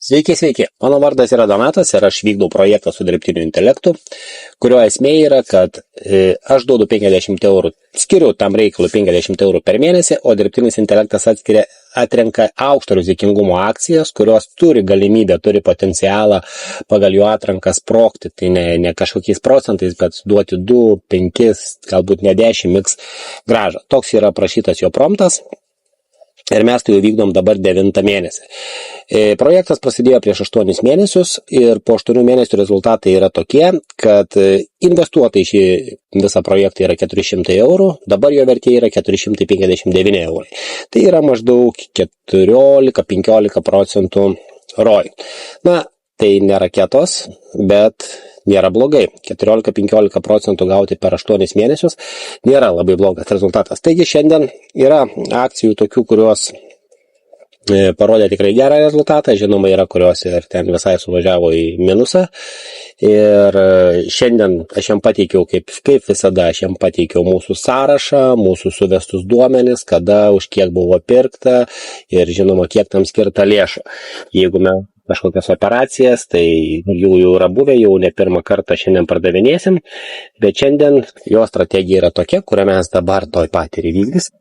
Sveiki, sveiki. Mano vardas yra Donatas ir aš vykdau projektą su dirbtiniu intelektu, kurio esmė yra, kad aš duodu 50 eurų, skiriu tam reikalui 50 eurų per mėnesį, o dirbtinis intelektas atrenka aukšto rizikingumo akcijas, kurios turi galimybę, turi potencialą pagal jų atranką sprogti, tai ne kažkokiais procentais, bet duoti 2, 5, galbūt ne 10x grąžą. Toks yra aprašytas jo promptas. Ir mes tai jau vykdom dabar 9 mėnesį. Projektas prasidėjo prieš 8 mėnesius ir po 8 mėnesių rezultatai yra tokie, kad investuota į šį visą projektą yra 400 eurų, dabar jo vertė yra 459 eurai. Tai yra maždaug 14-15% ROI. Na, tai ne raketos, bet nėra blogai. 14-15% gauti per 8 mėnesius nėra labai blogas rezultatas. Taigi šiandien yra akcijų tokių, kurios parodė tikrai gerą rezultatą. Žinoma, yra kurios ir ten visai suvažiavo į minusą. Ir šiandien aš jam pateikiau, kaip visada, aš jam pateikiau mūsų sąrašą, mūsų suvestus duomenis, kada, už kiek buvo pirkta ir žinoma, kiek tam skirta lėšų. Jeigu mes kažkokias operacijas, tai jų yra buvę, jau ne pirmą kartą šiandien pardavinėsim, bet šiandien jo strategija yra tokia, kurią mes dabar toj pat ir įvykdys.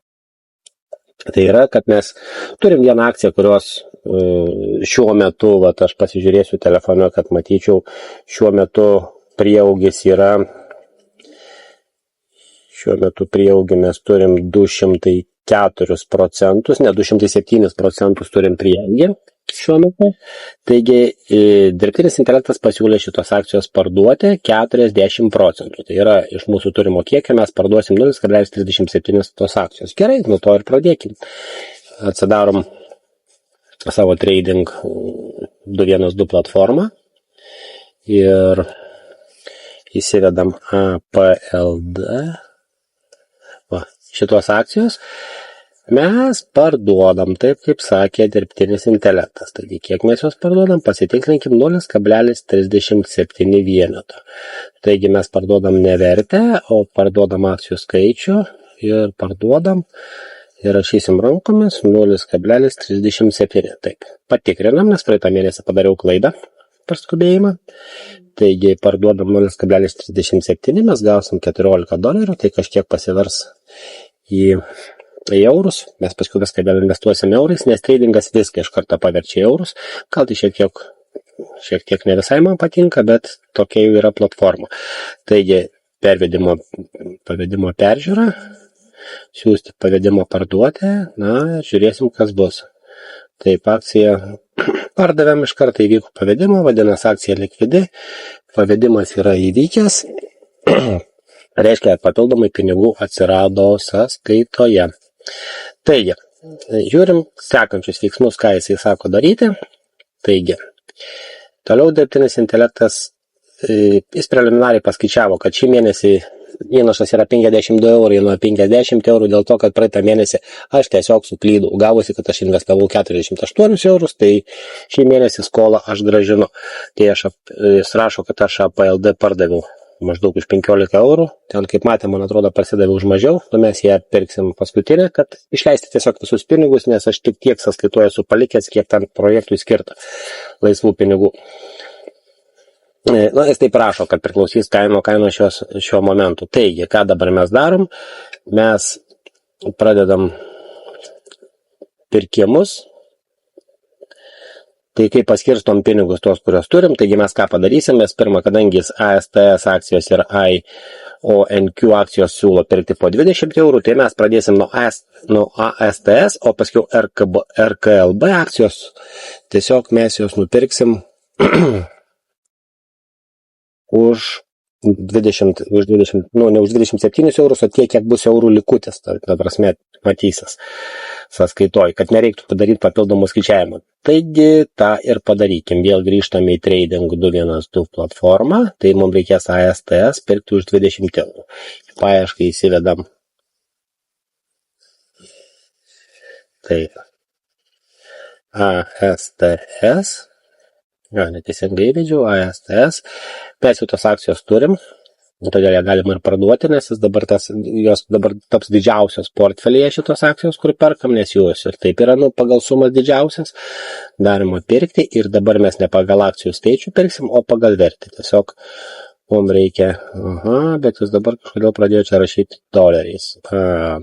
Tai yra, kad mes turim vieną akciją, kurios šiuo metu, aš pasižiūrėsiu telefonu, kad matyčiau, šiuo metu prieaugis yra, šiuo metu prieaugį mes turim 204%, ne 207% turim prieaugį šiuo metu. Taigi, dirbtinis intelektas pasiūlė šitos akcijos parduoti 40%. Tai yra, iš mūsų turimo kiekio mes parduosim 0,37 tos akcijos. Gerai, nuo to ir pradėkim. Atsidarom savo trading 212 platformą ir įsivedam APLD. Šitos akcijos mes parduodam, taip kaip sakė dirbtinis intelektas. Taigi, kiek mes jos parduodam, pasitikslinkim 0,37 vieneto. Taigi, mes parduodam ne vertę, o parduodam akcijų skaičių ir parduodam ir rašysim rankomis 0,37. Taip, patikrinam, nes praeitą mėnesį padariau klaidą per skubėjimą. Taigi, parduodam 0,37, mes gausim $14, tai kažkiek pasivers į eurus, mes paskui viską vėl investuosim eurais, nes tradingas viską iš karto paverčia eurus, gal tai šiek tiek ne visai man patinka, bet tokia jau yra platforma. Taigi, pavedimo peržiūra, siūsti pavedimo parduoti, žiūrėsim, kas bus. Taip, akcija pardavėm iš karto įvyko pavedimo, vadinasi akcija likvidi, pavedimas yra įvykęs, reiškia, papildomai pinigų atsirado sąskaitoje. Taigi, žiūrim sekančius veiksmus, ką jisai sako daryti. Taigi, toliau dirbtinis intelektas, jis preliminariai paskaičiavo, kad šį mėnesį įnašas yra 52 eurai nuo 50 eurų dėl to, kad praeitą mėnesį aš tiesiog suklydau. Gavosi, kad aš investavau 48 eurus, tai šį mėnesį skolą aš gražinu. Tai jis rašo, kad aš APLD pardaviau maždaug už 15 eurų. Ten, kaip matė, man atrodo, prasidavė už mažiau. Mes ją pirksim paskutinę, kad išleisti tiesiog visus pinigus, nes aš tik tiek sąskaitoju esu palikęs, kiek tam projektui skirta laisvų pinigų. Jis taip prašo, kad priklausys kaino šiuo momentu. Taigi, ką dabar mes darom? Mes pradedam pirkimus. Tai kaip paskirstom pinigus tos, kurios turim, taigi mes ką padarysim, mes pirmą, kadangi ASTS akcijos ir IONQ akcijos siūlo pirkti po 20 eurų, tai mes pradėsim nuo ASTS, o paskiau RKLB akcijos, tiesiog mes jos nupirksim už 27 eurus, o tiek, kiek bus eurų likutis, ta prasme, matysis sąskaitoj, kad nereiktų padaryti papildomų skaičiavimų. Taigi, tą ir padarykim. Vėl grįžtame į Trading 212 platformą, tai mums reikės ASTS pirkti už 20 eurų. Paieškai įsivedam. Taip. ASTS. Neteisingai įvedžiau, ASTS. Mes jau tos akcijos turim. Todėl ją galima ir parduoti, nes jos dabar taps didžiausios portfelyje šitos akcijos, kur perkam, nes jos ir taip yra pagal sumas didžiausias. Darimo pirkti ir dabar mes ne pagal akcijų skaičių pirksim, o pagal vertę. Tiesiog mums reikia, bet jūs dabar kažkodėl pradėjo čia rašyti doleriais.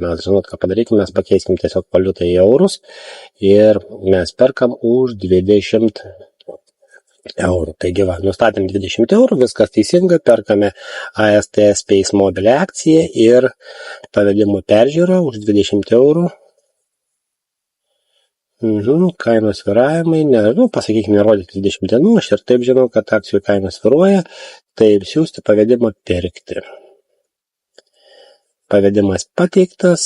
Mes žinot, ką padarykim, mes pakeiskim tiesiog valiutą į eurus ir mes perkam už 20 eurų. Taigi nustatėm 20 eurų, viskas teisinga, perkame AST Space Mobile akciją ir pavedimo peržiūrą už 20 eurų. Kainos svyravimai, pasakykime, nerodyti 20 dienų, aš ir taip žinau, kad akcijų kainos svyruoja, taip siūsti pavedimą pirkti. Pavedimas pateiktas,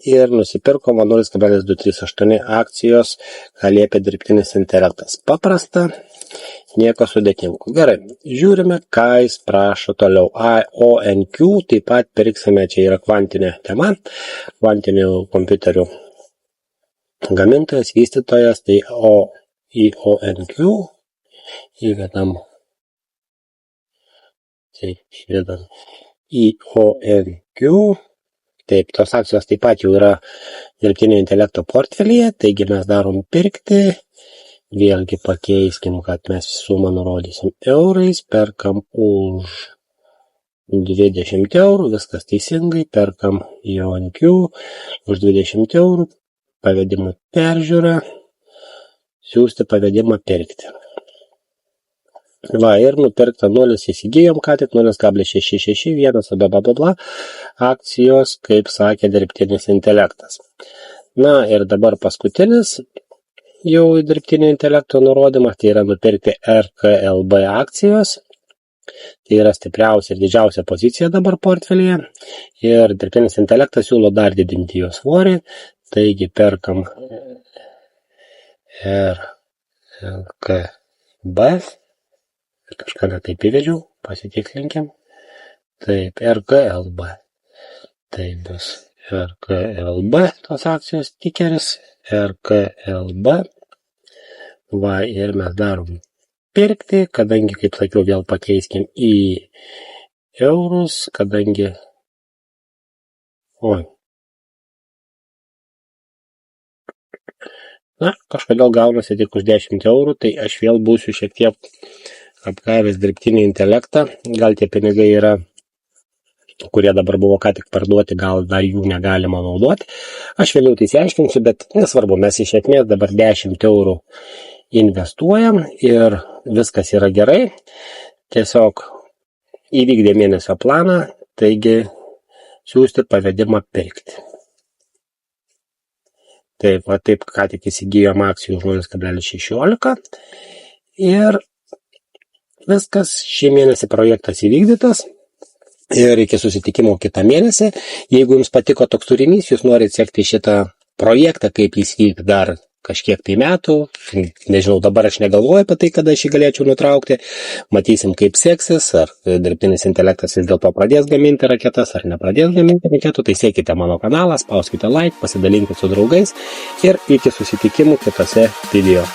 ir nusipirkoma 0,238 akcijos, ką liepia dirbtinis intelektas. Paprasta, nieko sudėtingo. Gerai, žiūrime, ką jis prašo toliau. IONQ, taip pat pirksime, čia yra kvantinė tema, kvantinių kompiuterių gamintojas, vystytojas, tai IONQ, įvedam IONQ, taip, tos akcijos taip pat jau yra dirbtinio intelekto portfelyje, taigi mes darom pirkti, vėlgi pakeiskim, kad mes sumą nurodysim eurais, perkam už 20 eurų, viskas teisingai, perkam IONQ už 20 eurų, pavedimą peržiūrą, siūsti pavedimą pirkti. Ir nupirkta 0 įsigijom, ką tik 0,661, akcijos, kaip sakė dirbtinis intelektas. Ir dabar paskutinis jau dirbtinio intelekto nurodymas, tai yra nupirkti RKLB akcijos. Tai yra stipriausia ir didžiausia pozicija dabar portfelyje. Ir dirbtinis intelektas siūlo dar didinti jo svorį. Taigi perkam RKLB. Kažką taip įvedžiau, pasitikslinkim. Taip, RKLB. Tai bus RKLB, tos akcijos tikeris, RKLB. Ir mes darom pirkti, kadangi, kaip sakiau, vėl pakeiskim į eurus, kadangi... Kažkodėl gaunasi tik už 10 eurų, tai aš vėl būsiu šiek tiek apgavęs dirbtinį intelektą. Gal tie pinigai yra, kurie dabar buvo ką tik parduoti, gal dar jų negalima naudoti. Aš vėliau tai išsiaiškinsiu, bet nesvarbu, mes iš esmės dabar 10 eurų investuojam ir viskas yra gerai. Tiesiog įvykdė mėnesio planą, taigi siūsti pavedimą pirkti. Taip, ką tik įsigijom akcijų už 0,16 ir viskas, šį mėnesį projektas įvykdytas ir iki susitikimo kitą mėnesį. Jeigu jums patiko toks turinys, jūs norite sekti šitą projektą, kaip jis vyks dar kažkiek tai metų, nežinau, dabar aš negalvoju apie tai, kada aš jį galėčiau nutraukti, matysim kaip seksis, ar dirbtinis intelektas vis dėlto pradės gaminti raketas, ar nepradės gaminti raketų, tai sekite mano kanalą, spauskite like, pasidalinkite su draugais ir iki susitikimų kitose video.